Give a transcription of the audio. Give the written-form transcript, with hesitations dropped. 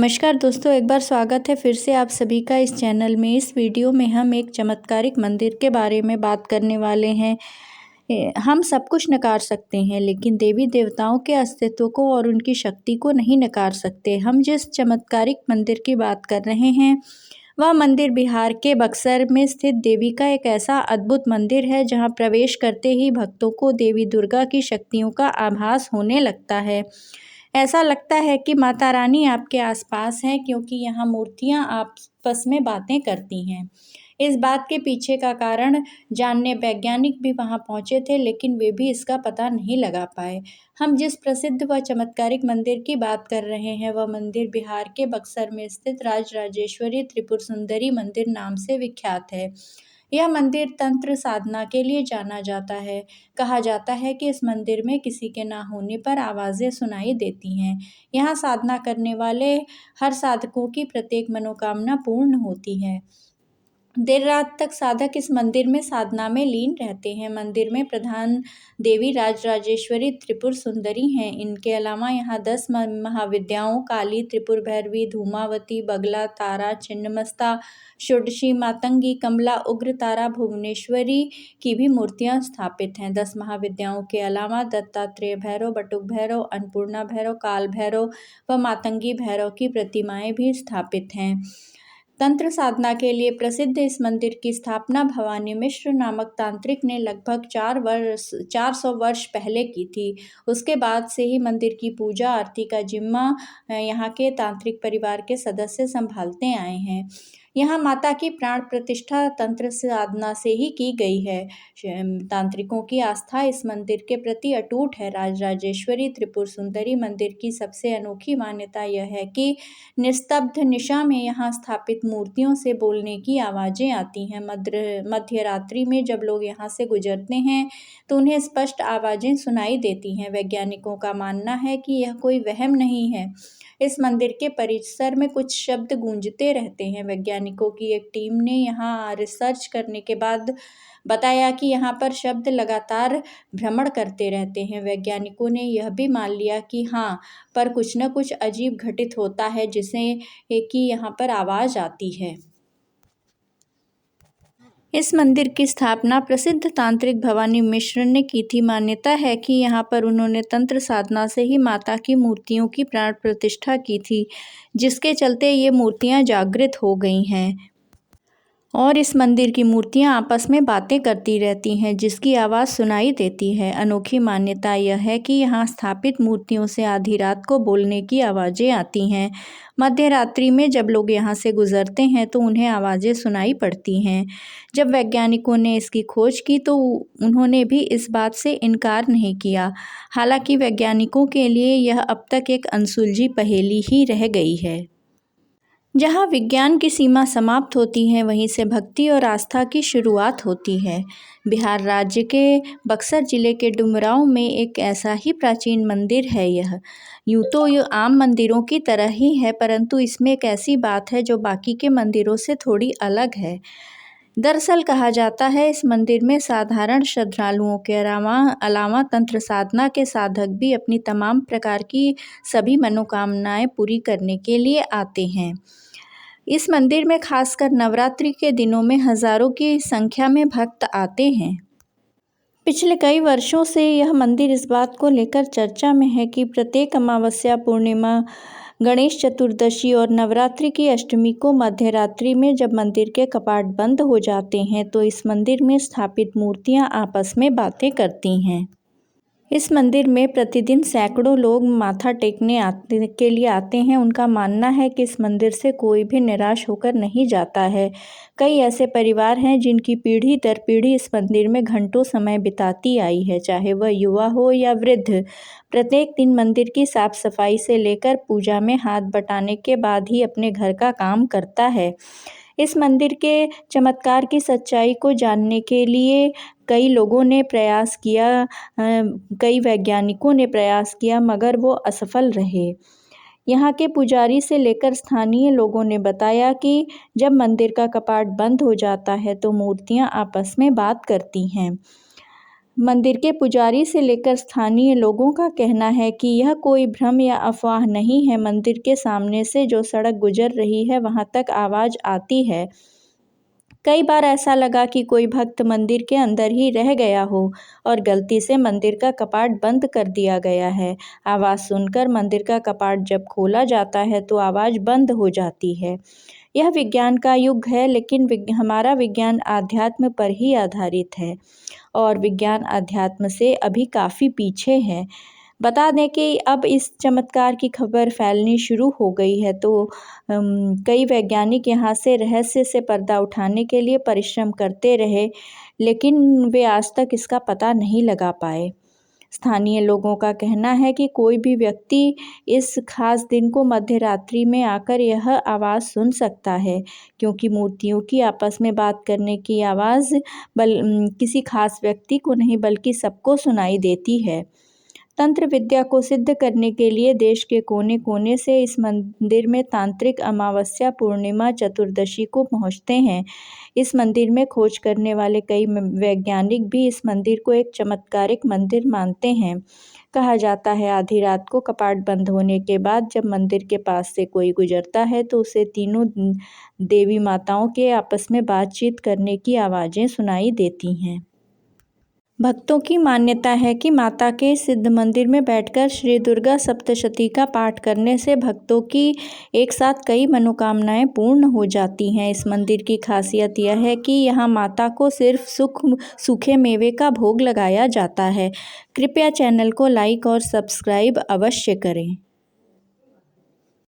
नमस्कार दोस्तों, एक बार स्वागत है फिर से आप सभी का इस चैनल में। इस वीडियो में हम एक चमत्कारिक मंदिर के बारे में बात करने वाले हैं। हम सब कुछ नकार सकते हैं लेकिन देवी देवताओं के अस्तित्व को और उनकी शक्ति को नहीं नकार सकते। हम जिस चमत्कारिक मंदिर की बात कर रहे हैं वह मंदिर बिहार के बक्सर में स्थित देवी का एक ऐसा अद्भुत मंदिर है जहां प्रवेश करते ही भक्तों को देवी दुर्गा की शक्तियों का आभास होने लगता है। ऐसा लगता है कि माता रानी आपके आसपास हैं, क्योंकि यहाँ मूर्तियाँ आपस में बातें करती हैं। इस बात के पीछे का कारण जानने वैज्ञानिक भी वहाँ पहुँचे थे, लेकिन वे भी इसका पता नहीं लगा पाए। हम जिस प्रसिद्ध व चमत्कारिक मंदिर की बात कर रहे हैं वह मंदिर बिहार के बक्सर में स्थित राजराजेश्वरी त्रिपुर सुंदरी मंदिर नाम से विख्यात है। यह मंदिर तंत्र साधना के लिए जाना जाता है। कहा जाता है कि इस मंदिर में किसी के ना होने पर आवाज़ें सुनाई देती हैं। यहाँ साधना करने वाले हर साधकों की प्रत्येक मनोकामना पूर्ण होती है। देर रात तक साधक इस मंदिर में साधना में लीन रहते हैं। मंदिर में प्रधान देवी राजराजेश्वरी त्रिपुर सुंदरी हैं। इनके अलावा यहाँ 10 महाविद्याओं काली, त्रिपुर भैरवी, धूमावती, बगला, तारा, छिन्नमस्ता, षोडशी, मातंगी, कमला, उग्र तारा, भुवनेश्वरी की भी मूर्तियाँ स्थापित हैं। 10 महाविद्याओं के अलावा दत्तात्रेय भैरव, बटुक भैरव, अन्नपूर्णा भैरव, काल भैरव व मातंगी भैरव की प्रतिमाएं भी स्थापित हैं। तंत्र साधना के लिए प्रसिद्ध इस मंदिर की स्थापना भवानी मिश्र नामक तांत्रिक ने लगभग 400 वर्ष पहले की थी। उसके बाद से ही मंदिर की पूजा आरती का जिम्मा यहाँ के तांत्रिक परिवार के सदस्य संभालते आए हैं। यहाँ माता की प्राण प्रतिष्ठा तंत्र साधना से ही की गई है। तांत्रिकों की आस्था इस मंदिर के प्रति अटूट है। राजराजेश्वरी त्रिपुर सुंदरी मंदिर की सबसे अनोखी मान्यता यह है कि निस्तब्ध निशा में यहाँ स्थापित मूर्तियों से बोलने की आवाज़ें आती हैं। मध्य रात्रि में जब लोग यहाँ से गुजरते हैं तो उन्हें स्पष्ट आवाज़ें सुनाई देती हैं। वैज्ञानिकों का मानना है कि यह कोई वहम नहीं है। इस मंदिर के परिसर में कुछ शब्द गूंजते रहते हैं। वैज्ञानिकों की एक टीम ने यहाँ रिसर्च करने के बाद बताया कि यहाँ पर शब्द लगातार भ्रमण करते रहते हैं। वैज्ञानिकों ने यह भी मान लिया कि हाँ, पर कुछ न कुछ अजीब घटित होता है जिसे कि यहाँ पर आवाज़ आती है। इस मंदिर की स्थापना प्रसिद्ध तांत्रिक भवानी मिश्र ने की थी। मान्यता है कि यहाँ पर उन्होंने तंत्र साधना से ही माता की मूर्तियों की प्राण प्रतिष्ठा की थी, जिसके चलते ये मूर्तियाँ जागृत हो गई हैं और इस मंदिर की मूर्तियाँ आपस में बातें करती रहती हैं, जिसकी आवाज़ सुनाई देती है। अनोखी मान्यता यह है कि यहाँ स्थापित मूर्तियों से आधी रात को बोलने की आवाज़ें आती हैं। मध्य रात्रि में जब लोग यहाँ से गुजरते हैं तो उन्हें आवाज़ें सुनाई पड़ती हैं। जब वैज्ञानिकों ने इसकी खोज की तो उन्होंने भी इस बात से इनकार नहीं किया। हालांकि वैज्ञानिकों के लिए यह अब तक एक अनसुलझी पहेली ही रह गई है। जहाँ विज्ञान की सीमा समाप्त होती है वहीं से भक्ति और आस्था की शुरुआत होती है। बिहार राज्य के बक्सर जिले के डुमरांव में एक ऐसा ही प्राचीन मंदिर है। यूँ तो ये आम मंदिरों की तरह ही है, परंतु इसमें एक ऐसी बात है जो बाकी के मंदिरों से थोड़ी अलग है। दरअसल कहा जाता है इस मंदिर में साधारण श्रद्धालुओं के अलावा तंत्र साधना के साधक भी अपनी तमाम प्रकार की सभी मनोकामनाएं पूरी करने के लिए आते हैं। इस मंदिर में खासकर नवरात्रि के दिनों में हजारों की संख्या में भक्त आते हैं। पिछले कई वर्षों से यह मंदिर इस बात को लेकर चर्चा में है कि प्रत्येक अमावस्या, पूर्णिमा, गणेश चतुर्दशी और नवरात्रि की अष्टमी को मध्य रात्रि में जब मंदिर के कपाट बंद हो जाते हैं तो इस मंदिर में स्थापित मूर्तियां आपस में बातें करती हैं। इस मंदिर में प्रतिदिन सैकड़ों लोग माथा टेकने के लिए आते हैं। उनका मानना है कि इस मंदिर से कोई भी निराश होकर नहीं जाता है। कई ऐसे परिवार हैं जिनकी पीढ़ी दर पीढ़ी इस मंदिर में घंटों समय बिताती आई है, चाहे वह युवा हो या वृद्ध। प्रत्येक दिन मंदिर की साफ सफाई से लेकर पूजा में हाथ बटाने के बाद ही अपने घर का काम करता है। इस मंदिर के चमत्कार की सच्चाई को जानने के लिए कई लोगों ने प्रयास किया, कई वैज्ञानिकों ने प्रयास किया, मगर वो असफल रहे। यहाँ के पुजारी से लेकर स्थानीय लोगों ने बताया कि जब मंदिर का कपाट बंद हो जाता है तो मूर्तियाँ आपस में बात करती हैं। मंदिर के पुजारी से लेकर स्थानीय लोगों का कहना है कि यह कोई भ्रम या अफवाह नहीं है। मंदिर के सामने से जो सड़क गुजर रही है वहां तक आवाज़ आती है। कई बार ऐसा लगा कि कोई भक्त मंदिर के अंदर ही रह गया हो और गलती से मंदिर का कपाट बंद कर दिया गया है। आवाज़ सुनकर मंदिर का कपाट जब खोला जाता है तो आवाज़ बंद हो जाती है। यह विज्ञान का युग है, लेकिन हमारा विज्ञान आध्यात्म पर ही आधारित है और विज्ञान अध्यात्म से अभी काफ़ी पीछे है। बता दें कि अब इस चमत्कार की खबर फैलनी शुरू हो गई है, तो कई वैज्ञानिक यहाँ से रहस्य से पर्दा उठाने के लिए परिश्रम करते रहे, लेकिन वे आज तक इसका पता नहीं लगा पाए। स्थानीय लोगों का कहना है कि कोई भी व्यक्ति इस खास दिन को मध्य रात्रि में आकर यह आवाज़ सुन सकता है, क्योंकि मूर्तियों की आपस में बात करने की आवाज़ किसी खास व्यक्ति को नहीं बल्कि सबको सुनाई देती है। तंत्र विद्या को सिद्ध करने के लिए देश के कोने कोने से इस मंदिर में तांत्रिक अमावस्या, पूर्णिमा, चतुर्दशी को पहुंचते हैं। इस मंदिर में खोज करने वाले कई वैज्ञानिक भी इस मंदिर को एक चमत्कारिक मंदिर मानते हैं। कहा जाता है आधी रात को कपाट बंद होने के बाद जब मंदिर के पास से कोई गुजरता है तो उसे तीनों देवी माताओं के आपस में बातचीत करने की आवाज़ें सुनाई देती हैं। भक्तों की मान्यता है कि माता के सिद्ध मंदिर में बैठकर श्री दुर्गा सप्तशती का पाठ करने से भक्तों की एक साथ कई मनोकामनाएं पूर्ण हो जाती हैं। इस मंदिर की खासियत यह है कि यहाँ माता को सिर्फ सूखे मेवे का भोग लगाया जाता है। कृपया चैनल को लाइक और सब्सक्राइब अवश्य करें।